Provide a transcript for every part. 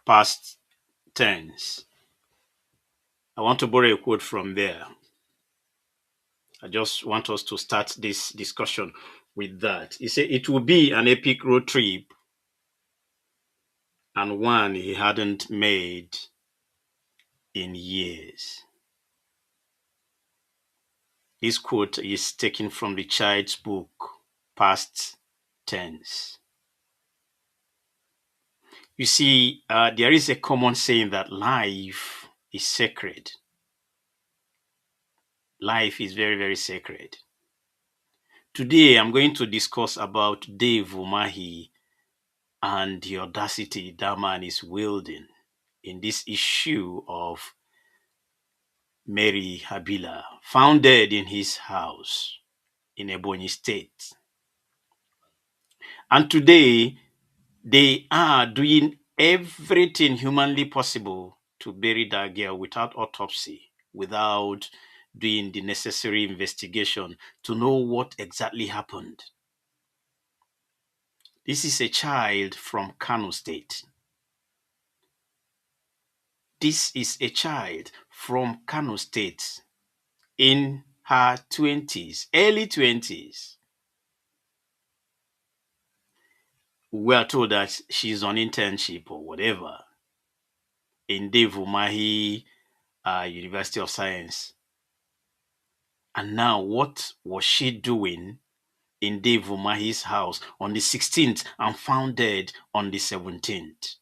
past tense. I want to borrow a quote from there. I just want us to start this discussion with that. He said it will be an epic road trip and one he hadn't made in years. This quote is taken from the child's book, Past Tense. You see, there is a common saying that life is sacred. Life is very, very sacred. Today, I'm going to discuss about Dave Umahi and the audacity that man is wielding in this issue of Mary Habila, founded in his house in Ebonyi State. And today, they are doing everything humanly possible to bury that girl without autopsy, without doing the necessary investigation to know what exactly happened. This is a child from Kano State. This is a child from Kano State in her 20s, early 20s. We are told that she's on internship or whatever in Dave Umahi University of Science. And now, what was she doing in Dave Umahi's house on the 16th and found dead on the 17th?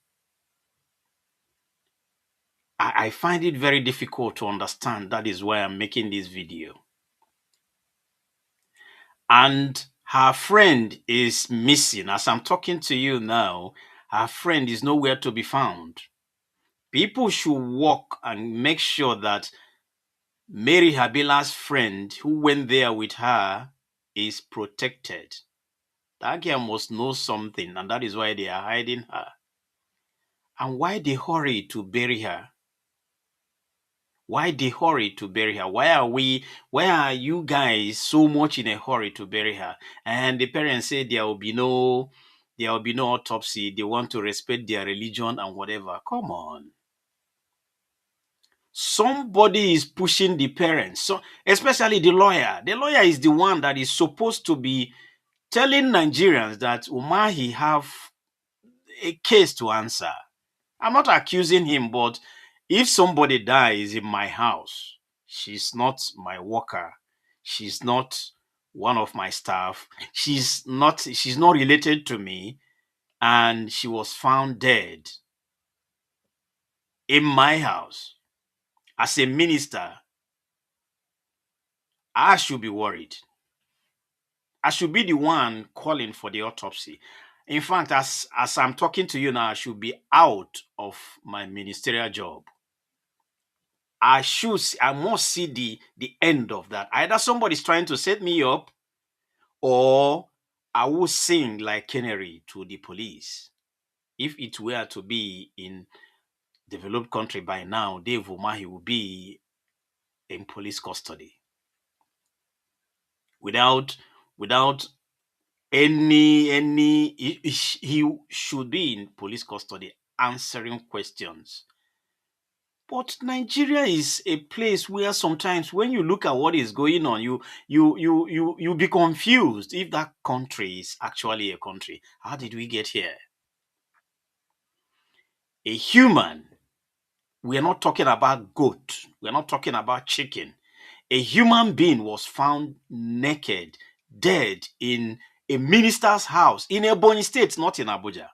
I find it very difficult to understand. That is why I'm making this video. And her friend is missing. As I'm talking to you now, her friend is nowhere to be found. People should work and make sure that Mary Habila's friend who went there with her is protected. That girl must know something, and that is why they are hiding her. And why the hurry to bury her? Why the hurry to bury her? Why are you guys so much in a hurry to bury her? And the parents say there will be no autopsy. They want to respect their religion and whatever. Come on. Somebody is pushing the parents, so especially the lawyer. The lawyer is the one that is supposed to be telling Nigerians that Umahi have a case to answer. I'm not accusing him, but if somebody dies in my house, she's not my worker. She's not one of my staff. She's not related to me, and she was found dead in my house. As a minister, I should be worried. I should be the one calling for the autopsy. In fact, as I'm talking to you now, I should be out of my ministerial job. I must see the end of that. Either somebody's trying to set me up, or I will sing like canary to the police. If it were to be in developed country by now, Dave Umahi will be in police custody. Without he should be in police custody answering questions. But Nigeria is a place where sometimes when you look at what is going on, you be confused if that country is actually a country. How did we get here? A human. We are not talking about goat. We are not talking about chicken. A human being was found naked, dead in a minister's house in Ebonyi State, not in Abuja.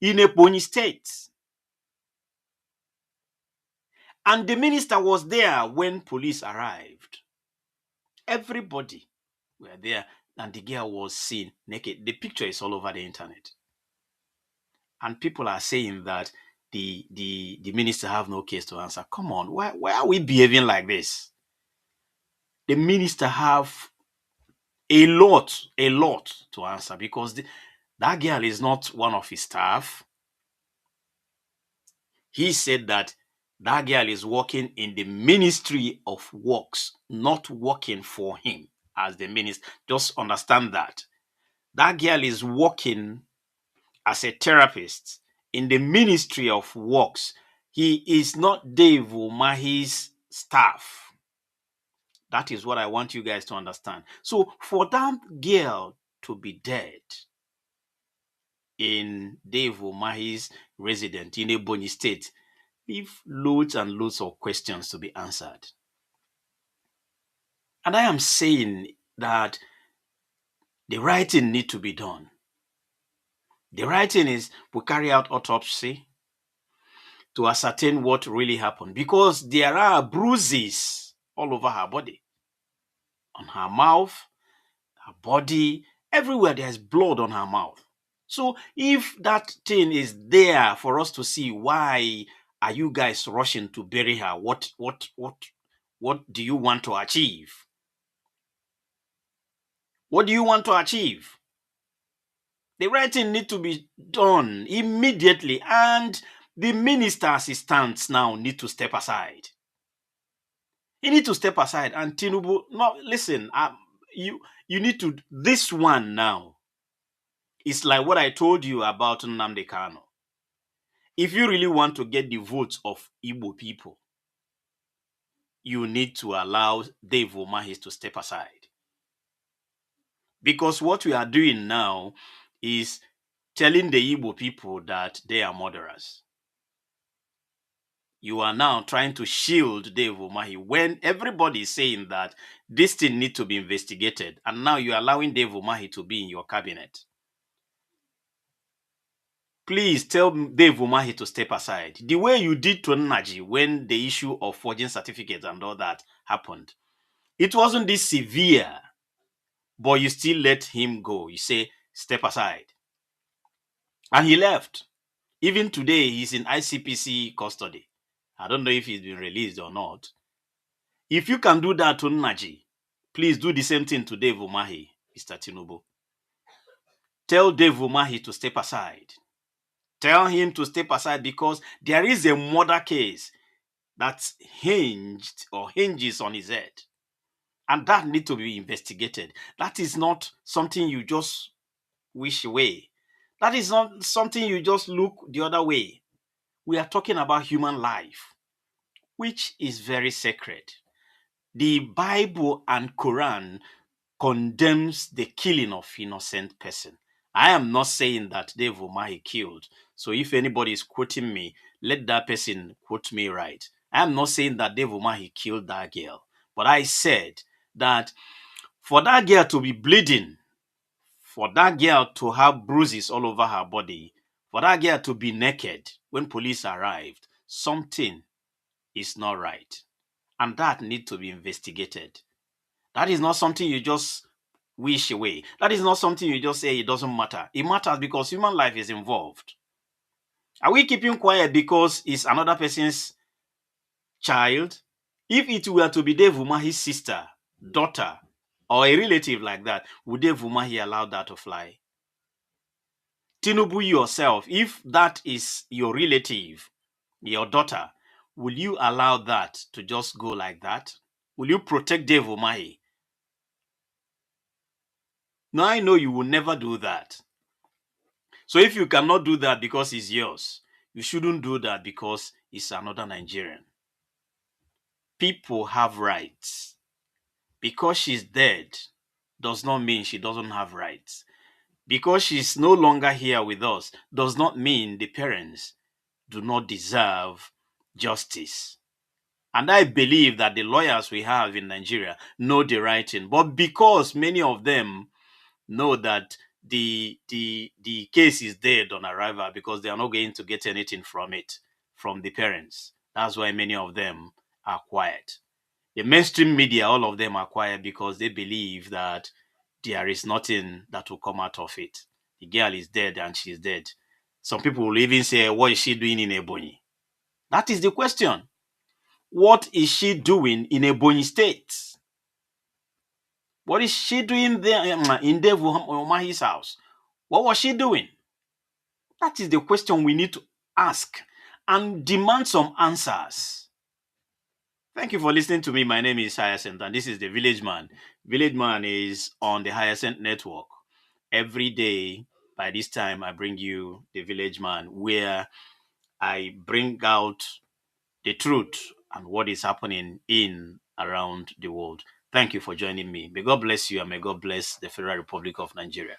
In Ebonyi State. And the minister was there when police arrived. Everybody were there, and the girl was seen naked. The picture is all over the internet. And people are saying that the minister have no case to answer. Come on, why are we behaving like this? The minister have a lot to answer, because that girl is not one of his staff. He said that girl is working in the Ministry of Works, not working for him as the minister. Just understand that. That girl is working as a therapist in the Ministry of Works. He is not Dave Umahi's staff. That is what I want you guys to understand. So for that girl to be dead in Dave Umahi's residence in Ebonyi State, leave loads and loads of questions to be answered. And I am saying that the right thing need to be done. The right thing is we carry out autopsy to ascertain what really happened, because there are bruises all over her body, on her mouth, her body, everywhere there's blood on her mouth. So if that thing is there for us to see, why are you guys rushing to bury her? What do you want to achieve? What do you want to achieve? The right thing need to be done immediately, and the minister as he stands now need to step aside. He need to step aside, and Tinubu, no, listen, you need to, this one now, it's like what I told you about Nnamdi Kanu. If you really want to get the votes of Igbo people, you need to allow Dave Umahi to step aside. Because what we are doing now is telling the Igbo people that they are murderers. You are now trying to shield Dave Umahi when everybody is saying that this thing needs to be investigated, and now you're allowing Dave Umahi to be in your cabinet. Please tell Dave Umahi to step aside. The way you did to Naji when the issue of forging certificates and all that happened, it wasn't this severe, but you still let him go. You say, step aside. And he left. Even today, he's in ICPC custody. I don't know if he's been released or not. If you can do that to Naji, please do the same thing to Dave Umahi, Mr. Tinubu. Tell Dave Umahi to step aside. Tell him to step aside, because there is a murder case that's hinges on his head. And that needs to be investigated. That is not something you just wish away. That is not something you just look the other way. We are talking about human life, which is very sacred. The Bible and Quran condemns the killing of innocent person. I am not saying that Dave Umahi killed. So if anybody is quoting me, let that person quote me right. I am not saying that Dave Umahi killed that girl. But I said that for that girl to be bleeding, for that girl to have bruises all over her body, for that girl to be naked when police arrived, something is not right. And that needs to be investigated. That is not something you just wish away. That is not something you just say it doesn't matter. It matters because human life is involved. Are we keeping quiet because it's another person's child? If it were to be Dave Umahi's sister, daughter, or a relative like that, would Dave Umahi allow that to fly? Tinubu yourself, if that is your relative, your daughter, will you allow that to just go like that? Will you protect Dave Umahi? Now I know you will never do that. So if you cannot do that because it's yours, you shouldn't do that because it's another Nigerian. People have rights. Because she's dead does not mean she doesn't have rights. Because she's no longer here with us does not mean the parents do not deserve justice. And I believe that the lawyers we have in Nigeria know the right thing. But because many of them know that the case is dead on arrival, because they are not going to get anything from it, from the parents. That's why many of them are quiet. The mainstream media, all of them are quiet because they believe that there is nothing that will come out of it. The girl is dead and she's dead. Some people will even say, what is she doing in Ebonyi? That is the question. What is she doing in Ebonyi State? What is she doing there in Dave Umahi's house? What was she doing? That is the question we need to ask and demand some answers. Thank you for listening to me. My name is Hyacinth and this is the Village Man. Village Man is on the Hyacinth Network every day by this time, I bring you The Village Man, where I bring out the truth and what is happening in around the world. Thank you for joining me. May God bless you and may God bless the Federal Republic of Nigeria.